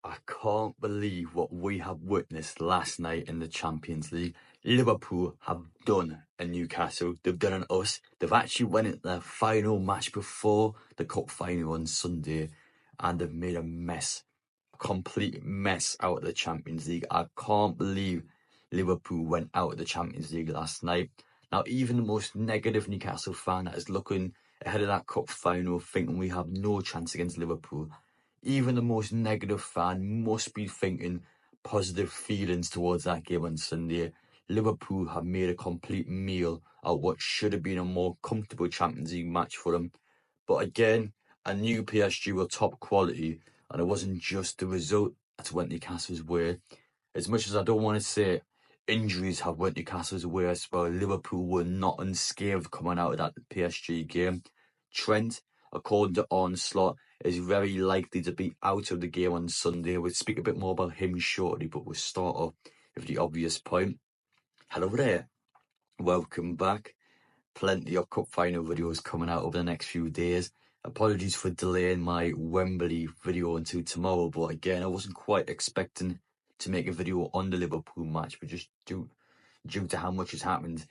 I can't believe what we have witnessed last night in the Champions League. Liverpool have done a Newcastle. They've done an us. They've actually won it their final match before the cup final on Sunday, and they've made a mess, a complete mess out of the Champions League. I can't believe Liverpool went out of the Champions League last night. Now, even the most negative Newcastle fan that is looking ahead of that cup final, thinking we have no chance against Liverpool, even the most negative fan must be thinking positive feelings towards that game on Sunday. Liverpool have made a complete meal out of what should have been a more comfortable Champions League match for them. But again, I knew PSG were top quality, and it wasn't just the result that went Newcastle's way. As much as I don't want to say injuries have went Newcastle's way as well, Liverpool were not unscathed coming out of that PSG game. Trent, according to Arnold, is very likely to be out of the game on Sunday. We'll speak a bit more about him shortly, but we'll start off with the obvious point. Hello there, welcome back. Plenty of cup final videos coming out over the next few days. Apologies for delaying my Wembley video until tomorrow, but again, I wasn't quite expecting to make a video on the Liverpool match, but just due to how much has happened,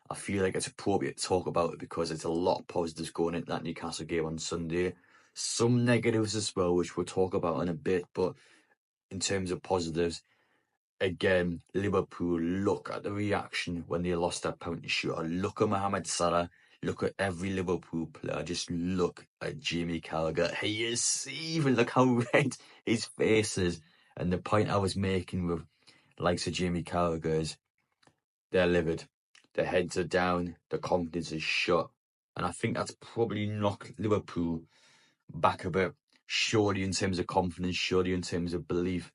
I feel like it's appropriate to talk about it because it's a lot of positives going into that Newcastle game on Sunday. Some negatives as well, which we'll talk about in a bit, but in terms of positives, again, Liverpool, look at the reaction when they lost that penalty shooter. Look at Mohamed Salah. Look at every Liverpool player. Just look at Jamie Carragher. He is seething. Look how red his face is. And the point I was making with likes of Jamie Carragher is they're livid. Their heads are down. Their confidence is shot. And I think that's probably knocked Liverpool back a bit. Surely in terms of confidence, surely in terms of belief.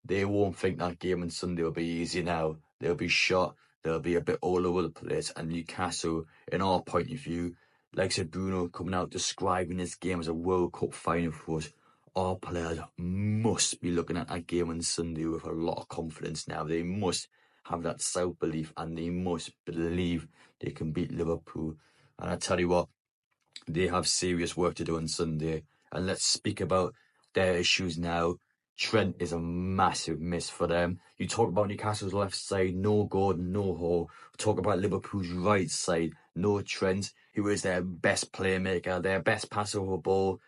They won't think that game on Sunday will be easy now. They'll be shot. They'll be a bit all over the place. And Newcastle, in our point of view, like I said, Bruno coming out describing this game as a World Cup final for us, our players must be looking at that game on Sunday with a lot of confidence now. They must have that self-belief and they must believe they can beat Liverpool. And I tell you what, they have serious work to do on Sunday. And let's speak about their issues now. Trent is a massive miss for them. You talk about Newcastle's left side, no Gordon, no Hall. Talk about Liverpool's right side, no Trent, who is their best playmaker, their best passer of the ball.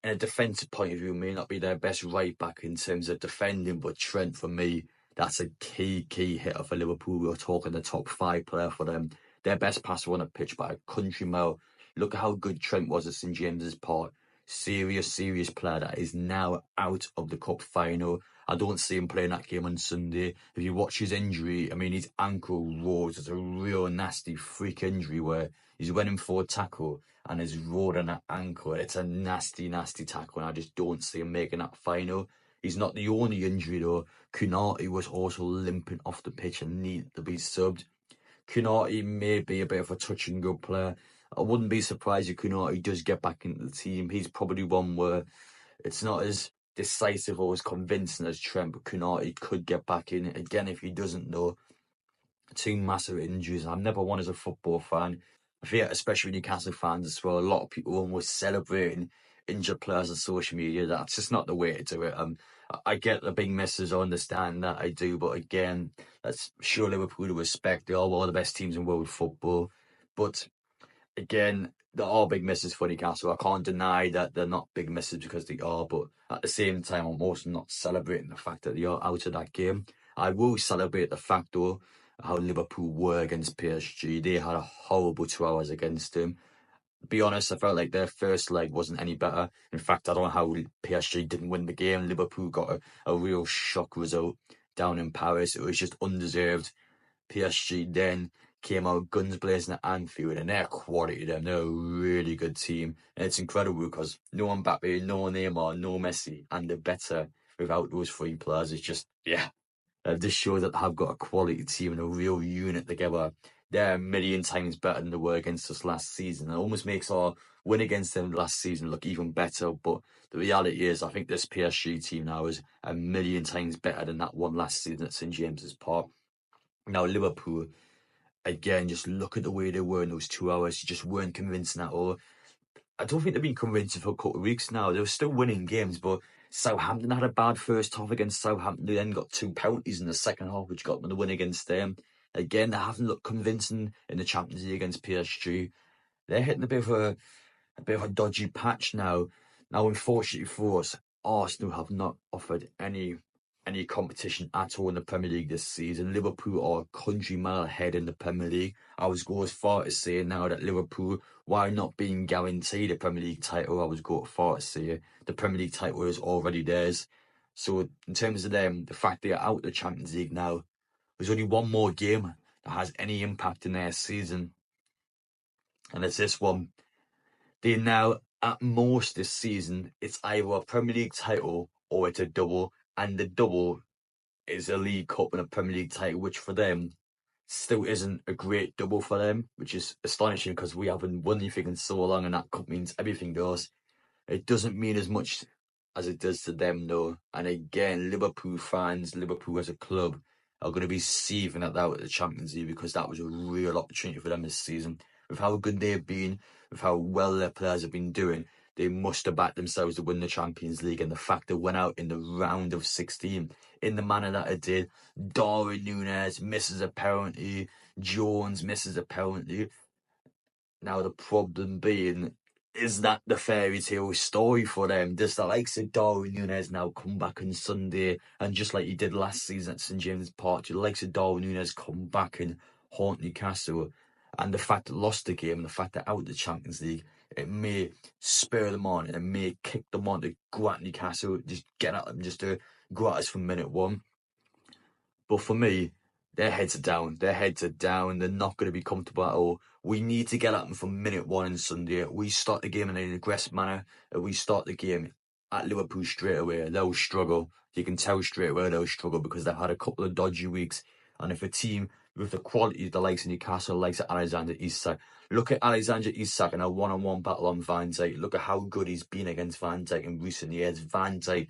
In a defensive point of view, may not be their best right back in terms of defending, but Trent, for me, that's a key hitter for Liverpool. We're talking the top 5 player for them. Their best passer on the pitch by a country mile. Look at how good Trent was at St James's Park. Serious player that is now out of the cup final. I don't see him playing that game on Sunday. If you watch his injury, I mean, his ankle rose. It's a real nasty freak injury where he's running for a tackle and has rolled on that ankle. It's a nasty tackle, and I just don't see him making that final. He's not the only injury though. Konate was also limping off the pitch and needed to be subbed. Konate may be a bit of a touch and go player. I wouldn't be surprised if Konate does get back into the team. He's probably one where it's not as decisive or as convincing as Trent, but Konate could get back in. Again, if he doesn't know, 2 massive injuries. I'm never one as a football fan. I feel, especially Newcastle fans as well, a lot of people almost celebrating injured players on social media. That's just not the way to do it. I get the big misses, I understand that, I do, but again, let's show Liverpool the respect. They are one of the best teams in world football, but again, there are big misses for Newcastle. I can't deny that they're not big misses because they are, but at the same time, I'm also not celebrating the fact that they are out of that game. I will celebrate the fact, though, how Liverpool were against PSG. They had a horrible 2 hours against them. Be honest, I felt like their first leg wasn't any better. In fact, I don't know how PSG didn't win the game. Liverpool got a real shock result down in Paris. It was just undeserved. PSG then came out guns blazing at Anfield, and they're quality. They're a really good team, and it's incredible because no Mbappe, no Neymar, no Messi, and they're better without those 3 players. It's just, this shows that they've got a quality team and a real unit together. They're a million times better than they were against us last season. It almost makes our win against them last season look even better. But the reality is, I think this PSG team now is a million times better than that one last season at St James's Park. Now, Liverpool, again, just look at the way they were in those 2 hours. You just weren't convincing at all. I don't think they've been convincing for a couple of weeks now. They were still winning games, but Southampton had a bad first half against Southampton. They then got 2 penalties in the second half, which got them the win against them. Again, they haven't looked convincing in the Champions League against PSG. They're hitting a bit of a dodgy patch now. Now, unfortunately for us, Arsenal have not offered any competition at all in the Premier League this season. Liverpool are a country mile ahead in the Premier League. I would go as far as saying now that Liverpool, while not being guaranteed a Premier League title, I would go as far as saying the Premier League title is already theirs. So in terms of them, the fact they are out of the Champions League now, there's only one more game that has any impact in their season, and it's this one. They now, at most this season, it's either a Premier League title or it's a double, and the double is a League Cup and a Premier League title, which for them still isn't a great double for them, which is astonishing because we haven't won anything in so long, and that cup means everything to us. It doesn't mean as much as it does to them, though. And again, Liverpool fans, Liverpool as a club, are going to be seething at that with the Champions League, because that was a real opportunity for them this season. With how good they've been, with how well their players have been doing, they must have backed themselves to win the Champions League. And the fact they went out in the round of 16 in the manner that it did, Darwin Núñez misses a penalty, Jones misses a penalty. Now the problem being, is that the fairy tale story for them? Does the likes of Darwin Núñez now come back on Sunday, and just like he did last season at St James's Park, do the likes of Darwin Núñez come back and haunt Newcastle? And the fact that lost the game, and the fact that out of the Champions League, it may spur them on, and it may kick them on to go at Newcastle, just get at them, just to go at us from minute one. But for me, their heads are down. Their heads are down. They're not going to be comfortable at all. We need to get at them from minute one on Sunday. We start the game in an aggressive manner. We start the game at Liverpool straight away. They'll struggle. You can tell straight away they'll struggle, because they've had a couple of dodgy weeks. And if a team with the quality of the likes of Newcastle, the likes of Alexander Isak, look at Alexander Isak in a one-on-one battle on Van Dijk. Look at how good he's been against Van Dijk in recent years. Van Dijk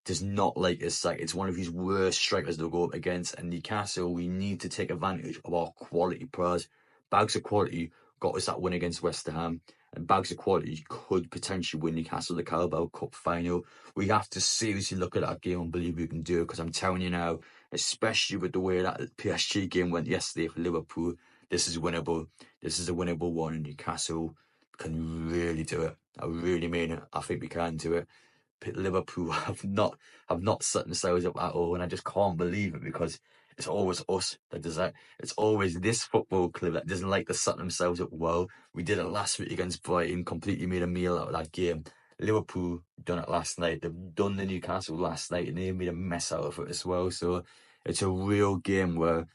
does not like Isak. It's one of his worst strikers to go up against. And Newcastle, we need to take advantage of our quality players. Bags of quality got us that win against West Ham, and bags of quality could potentially win Newcastle the Carabao Cup final. We have to seriously look at that game and believe we can do it, because I'm telling you now, especially with the way that PSG game went yesterday for Liverpool, this is winnable. This is a winnable one, and Newcastle can really do it. I really mean it. I think we can do it. Liverpool have not set themselves up at all, and I just can't believe it, because it's always us that does that. It's always this football club that doesn't like to set themselves up well. We did it last week against Brighton, completely made a meal out of that game. Liverpool done it last night. They've done the Newcastle last night, and they made a mess out of it as well. So it's a real game where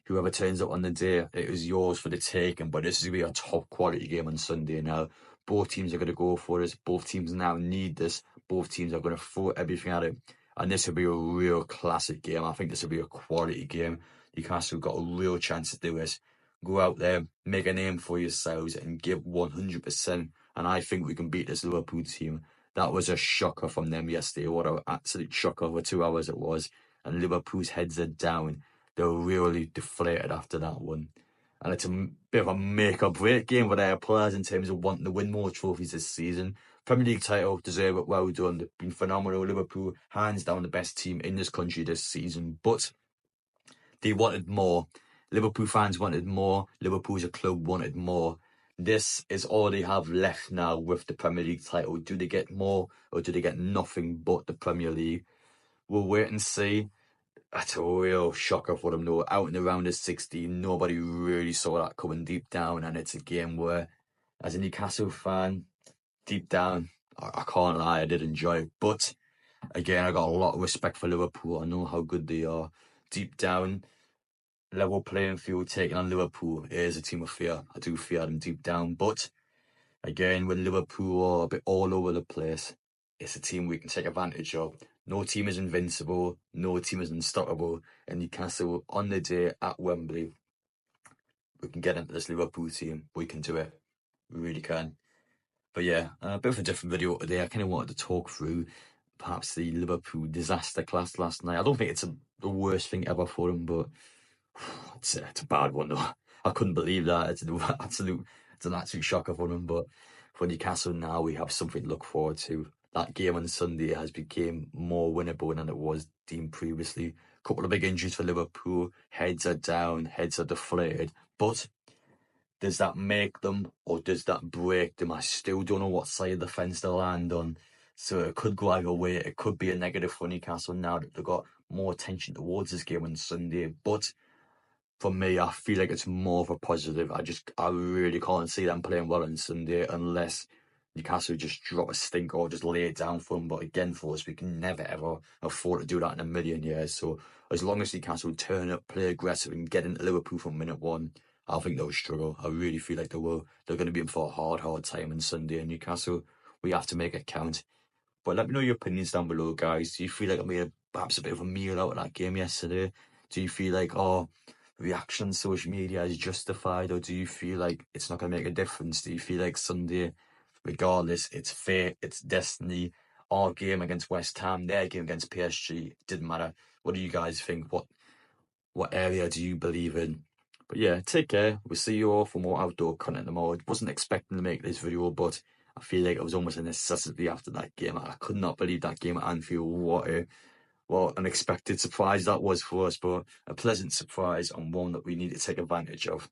whoever turns up on the day, it is yours for the taking. But this is going to be a top quality game on Sunday now. Both teams are going to go for this. Both teams now need this. Both teams are going to throw everything at it. And this will be a real classic game. I think this will be a quality game. Newcastle got a real chance to do this. Go out there, make a name for yourselves, and give 100%. And I think we can beat this Liverpool team. That was a shocker from them yesterday. What an absolute shocker for 2 hours it was. And Liverpool's heads are down. They were really deflated after that one. And it's a bit of a make-or-break game for their players in terms of wanting to win more trophies this season. Premier League title, deserve it, well done. They've been phenomenal. Liverpool, hands down, the best team in this country this season. But they wanted more. Liverpool fans wanted more. Liverpool as a club wanted more. This is all they have left now with the Premier League title. Do they get more, or do they get nothing but the Premier League? We'll wait and see. That's a real shocker for them, though. Out in the round of 16, nobody really saw that coming deep down. And it's a game where, as a Newcastle fan, deep down, I can't lie, I did enjoy it. But again, I got a lot of respect for Liverpool. I know how good they are. Deep down, level playing field, taking on Liverpool is a team of fear. I do fear them deep down. But again, when Liverpool are a bit all over the place, it's a team we can take advantage of. No team is invincible. No team is unstoppable. And Newcastle, on the day at Wembley, we can get into this Liverpool team. We can do it. We really can. But yeah, a bit of a different video today. I kind of wanted to talk through perhaps the Liverpool disaster class last night. I don't think it's the worst thing ever for them, but it's a bad one though. I couldn't believe that. It's an absolute shocker for them. But for Newcastle now, we have something to look forward to. that game on Sunday has become more winnable than it was deemed previously. A couple of big injuries for Liverpool, heads are down, heads are deflated, but does that make them or does that break them? I still don't know what side of the fence to land on. So it could go either way. It could be a negative for Newcastle now that they've got more attention towards this game on Sunday. But for me, I feel like it's more of a positive. I really can't see them playing well on Sunday unless Newcastle just drop a stink or just lay it down for them. But again, for us, we can never ever afford to do that in a million years. So as long as Newcastle turn up, play aggressive, and get into Liverpool from minute one, I think they'll struggle. I really feel like they will. They're going to be in for a hard time on Sunday in Newcastle. We have to make it count. But let me know your opinions down below, guys. Do you feel like I made perhaps a bit of a meal out of that game yesterday? Do you feel like, reaction on social media is justified, or do you feel like it's not going to make a difference? Do you feel like Sunday, regardless, it's fate, it's destiny? Our game against West Ham, their game against PSG, it didn't matter. What do you guys think? What area do you believe in? But yeah, take care. We'll see you all for more outdoor content tomorrow. I wasn't expecting to make this video, but I feel like it was almost a necessity after that game. I could not believe that game at Anfield. What an unexpected surprise that was for us, but a pleasant surprise and one that we need to take advantage of.